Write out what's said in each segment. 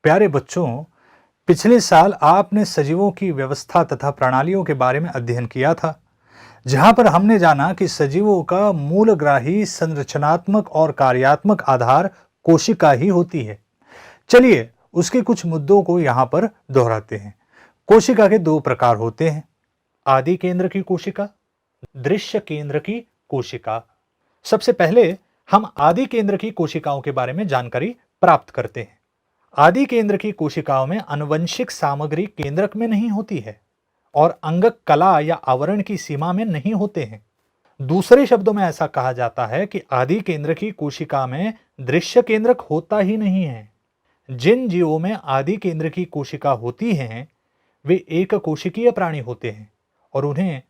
प्यारे बच्चों, पिछले साल आपने सजीवों की व्यवस्था तथा प्रणालियों के बारे में अध्ययन किया था, जहां पर हमने जाना कि सजीवों का मूलग्राही संरचनात्मक और कार्यात्मक आधार कोशिका ही होती है। चलिए उसके कुछ मुद्दों को यहां पर दोहराते हैं। कोशिका के दो प्रकार होते हैं, आदि केंद्र की कोशिका, दृश्य केंद्र की कोशिका। सबसे पहले हम आदि केंद्र की कोशिकाओं के बारे में जानकारी प्राप्त करते हैं। आदि केंद्र की कोशिकाओं में आनुवंशिक सामग्री केंद्रक में नहीं होती है और अंगक कला या आवरण की सीमा में नहीं होते हैं। दूसरे शब्दों में ऐसा कहा जाता है कि आदि केंद्र की कोशिका में दृश्य केंद्रक होता ही नहीं है। जिन जीवों में आदि केंद्र की कोशिका होती हैं, वे एक कोशिकीय प्राणी होते हैं और उन्हें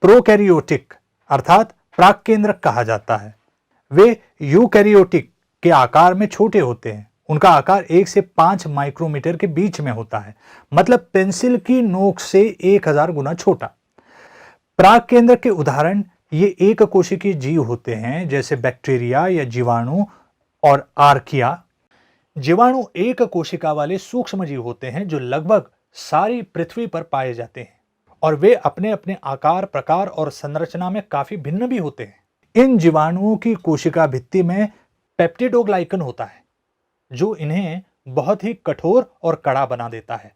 प्रोकैरियोटिक अर्थात प्राक केंद्रक कहा जाता है। वे यूकैरियोटिक के आकार में छोटे होते हैं। उनका आकार 1 से 5 माइक्रोमीटर के बीच में होता है, मतलब पेंसिल की नोक से 1000 गुना छोटा। प्राक केंद्रक के उदाहरण ये एक कोशिकीय जीव होते हैं, जैसे बैक्टीरिया या जीवाणु और आर्किया। जीवाणु एक कोशिका वाले सूक्ष्म जीव होते हैं जो लगभग सारी पृथ्वी पर पाए जाते हैं और वे अपने अपने आकार, प्रकार और संरचना में काफी भिन्न भी होते हैं। इन जीवाणुओं की कोशिका भित्ति में पेप्टिडोग्लाइकन होता है, जो इन्हें बहुत ही कठोर और कड़ा बना देता है।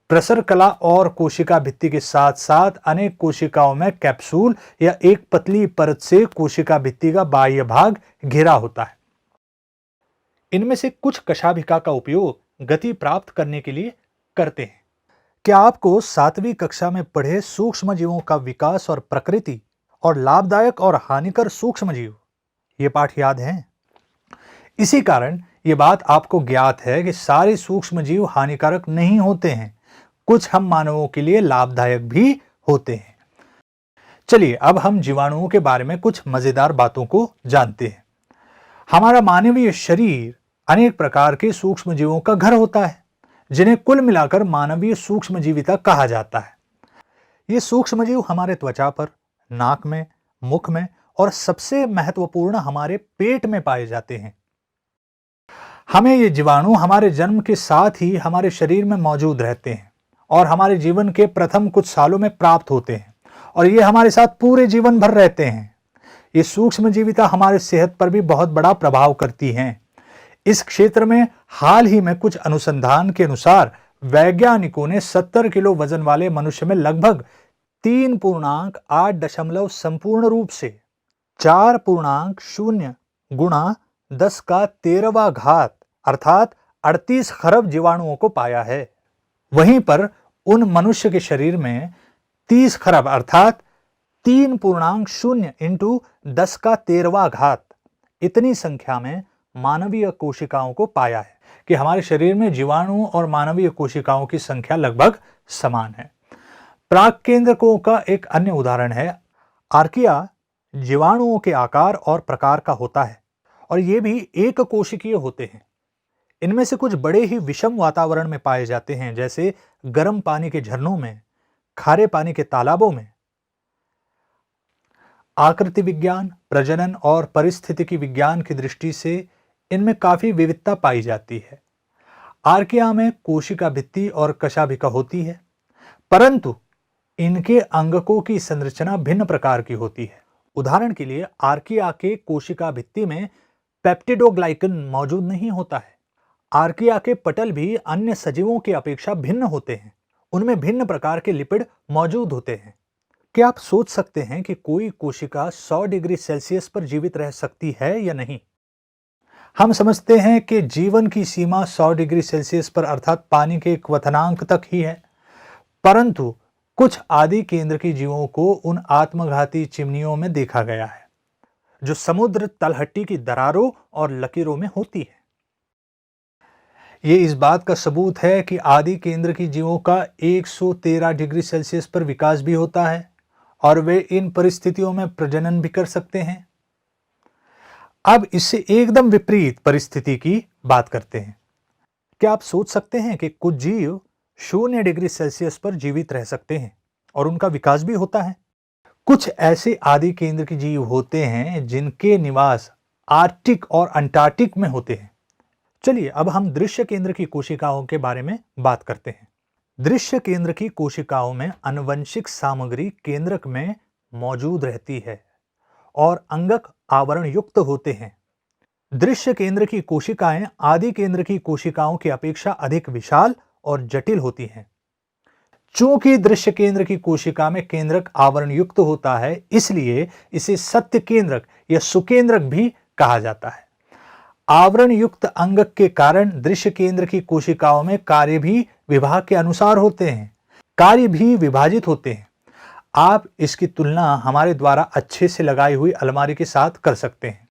प्रसर कला और कोशिका भित्ति के साथ साथ अनेक कोशिकाओं में कैप्सूल या एक पतली परत से कोशिका भित्ति का बाह्य भाग घिरा होता है। इनमें से कुछ कशाभिका का उपयोग गति प्राप्त करने के लिए करते हैं। क्या आपको 7वीं कक्षा में पढ़े सूक्ष्म जीवों का विकास और प्रकृति और लाभदायक और हानिकर सूक्ष्म जीव ये पाठ याद हैं? इसी कारण ये बात आपको ज्ञात है कि सारे सूक्ष्म जीव हानिकारक नहीं होते हैं, कुछ हम मानवों के लिए लाभदायक भी होते हैं। चलिए अब हम जीवाणुओं के बारे में कुछ मजेदार बातों को जानते हैं। हमारा मानवीय शरीर अनेक प्रकार के सूक्ष्म जीवों का घर होता है, जिन्हें कुल मिलाकर मानवीय सूक्ष्म जीविता कहा जाता है। ये सूक्ष्म जीव हमारे त्वचा पर, नाक में, मुख में और सबसे महत्वपूर्ण हमारे पेट में पाए जाते हैं। हमें ये जीवाणु हमारे जन्म के साथ ही हमारे शरीर में मौजूद रहते हैं और हमारे जीवन के प्रथम कुछ सालों में प्राप्त होते हैं और ये हमारे साथ पूरे जीवन भर रहते हैं। ये सूक्ष्म जीविता हमारे सेहत पर भी बहुत बड़ा प्रभाव करती हैं। इस क्षेत्र में हाल ही में कुछ अनुसंधान के अनुसार वैज्ञानिकों ने 70 किलो वजन वाले मनुष्य में लगभग 3.8 संपूर्ण रूप से 4.0 गुणा 10 का 13वां घात अर्थात 38 खरब जीवाणुओं को पाया है। वहीं पर उन मनुष्य के शरीर में 30 खरब अर्थात 3.0 इंटू 10 का 13वां घात इतनी संख्या में मानवीय कोशिकाओं को पाया है कि हमारे शरीर में जीवाणुओं और मानवीय कोशिकाओं की संख्या लगभग समान है। प्राक केंद्रकों का एक अन्य उदाहरण है आर्किया। जीवाणुओं के आकार और प्रकार का होता है और ये भी एक कोशिकीय होते हैं। इनमें से कुछ बड़े ही विषम वातावरण में पाए जाते हैं, जैसे गर्म पानी के झरनों में, खारे पानी के तालाबों में। आकृति विज्ञान, प्रजनन और पारिस्थितिकी विज्ञान की दृष्टि से इनमें काफी विविधता पाई जाती है। आर्किया में कोशिका भित्ति और कशाभिका होती है, परंतु इनके अंगकों की संरचना भिन्न प्रकार की होती है। उदाहरण के लिए आर्किया के कोशिका भित्ति में पेप्टिडोग्लाइकन मौजूद नहीं होता है। आर्किया के पटल भी अन्य सजीवों की अपेक्षा भिन्न होते हैं। उनमें भिन्न प्रकार के लिपिड मौजूद होते हैं। क्या आप सोच सकते हैं कि कोई कोशिका 100 डिग्री सेल्सियस पर जीवित रह सकती है या नहीं? हम समझते हैं कि जीवन की सीमा 100 डिग्री सेल्सियस पर अर्थात पानी के क्वथनांक तक ही है, परंतु कुछ आदि केंद्र की जीवों को उन आत्मघाती चिमनियों में देखा गया है जो समुद्र तलहटी की दरारों और लकीरों में होती है। ये इस बात का सबूत है कि आदि केंद्र की जीवों का 113 डिग्री सेल्सियस पर विकास भी होता है और वे इन परिस्थितियों में प्रजनन भी कर सकते हैं। अब इससे एकदम विपरीत परिस्थिति की बात करते हैं। क्या आप सोच सकते हैं कि कुछ जीव 0 डिग्री सेल्सियस पर जीवित रह सकते हैं और उनका विकास भी होता है? कुछ ऐसे आदि केंद्र के जीव होते हैं जिनके निवास आर्कटिक और अंटार्कटिक में होते हैं। चलिए अब हम दृश्य केंद्र की कोशिकाओं के बारे में बात करते हैं। दृश्य केंद्र की कोशिकाओं में आनुवंशिक सामग्री केंद्रक में मौजूद रहती है और अंगक आवरण युक्त होते हैं। दृश्य केंद्र की कोशिकाएं आदि केंद्र की कोशिकाओं की अपेक्षा अधिक विशाल और जटिल होती हैं। चूंकि दृश्य केंद्र की कोशिका में केंद्रक आवरण युक्त होता है, इसलिए इसे सत्य केंद्रक या सुकेंद्रक भी कहा जाता है। आवरण युक्त अंगक के कारण दृश्य केंद्र की कोशिकाओं में कार्य भी विभाग के अनुसार होते हैं, कार्य भी विभाजित होते हैं। आप इसकी तुलना हमारे द्वारा अच्छे से लगाई हुई अलमारी के साथ कर सकते हैं,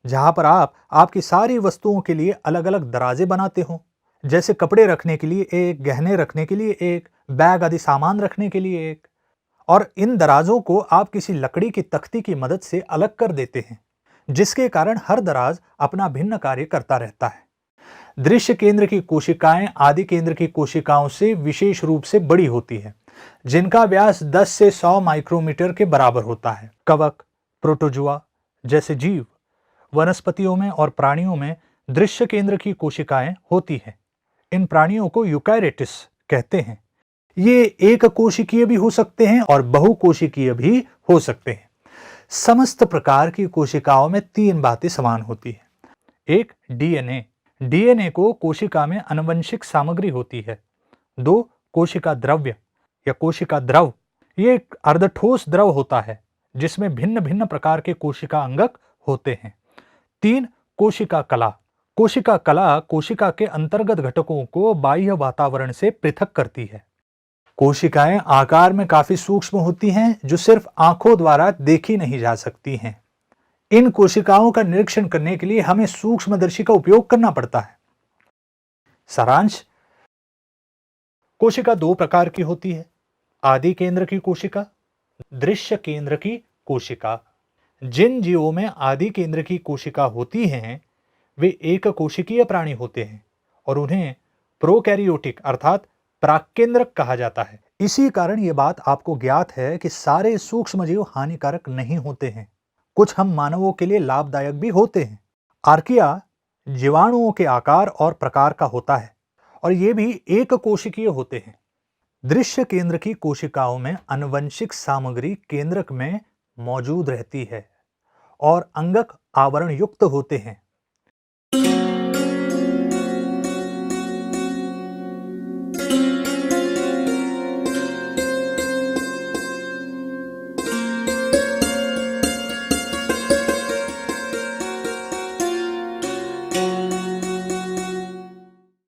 जहां पर आप आपकी सारी वस्तुओं के लिए अलग अलग दराजे बनाते हो, जैसे कपड़े रखने के लिए एक, गहने रखने के लिए एक, बैग आदि सामान रखने के लिए एक। और इन दराजों को आप किसी लकड़ी की तख्ती की मदद से अलग कर देते हैं, जिसके कारण हर दराज अपना भिन्न कार्य करता रहता है। दृश्य केंद्र की कोशिकाएं आदि केंद्र की कोशिकाओं से विशेष रूप से बड़ी होती है, जिनका व्यास 10 से 100 माइक्रोमीटर के बराबर होता है। कवक, प्रोटोजुआ जैसे जीव, वनस्पतियों में और प्राणियों में दृश्य केंद्र की कोशिकाएं होती हैं। इन प्राणियों को यूकैरियोट्स कहते हैं। ये एक कोशिकीय भी हो सकते हैं और बहुकोशिकीय भी हो सकते हैं। समस्त प्रकार की कोशिकाओं में 3 बातें समान होती हैं। एक, डीएनए। डीएनए को कोशिका में आनुवंशिक सामग्री होती है। 2, कोशिका द्रव्य या कोशिका द्रव। ये एक अर्धठोस द्रव होता है जिसमें भिन्न भिन्न प्रकार के कोशिका अंगक होते हैं। 3, कोशिका कला। कोशिका कला कोशिका के अंतर्गत घटकों को बाह्य वातावरण से पृथक करती है। कोशिकाएं आकार में काफी सूक्ष्म होती हैं, जो सिर्फ आंखों द्वारा देखी नहीं जा सकती हैं। इन कोशिकाओं का निरीक्षण करने के लिए हमें सूक्ष्मदर्शी का उपयोग करना पड़ता है। सारांश, कोशिका 2 प्रकार की होती है, आदि केंद्र की कोशिका, दृश्य केंद्र की कोशिका। जिन जीवों में आदि केंद्र की कोशिका होती हैं, वे एक कोशिकीय प्राणी होते हैं और उन्हें प्रोकैरियोटिक अर्थात प्राकेंद्रक कहा जाता है। इसी कारण यह बात आपको ज्ञात है कि सारे सूक्ष्मजीव हानिकारक नहीं होते हैं। कुछ हम मानवों के लिए लाभदायक भी होते हैं। आर्किया जीवाणुओं के आकार और प्रकार का होता है और ये भी एक कोशिकीय होते हैं। दृश्य केंद्र की कोशिकाओं में आनुवंशिक सामग्री केंद्रक में मौजूद रहती है और अंगक आवरण युक्त होते हैं।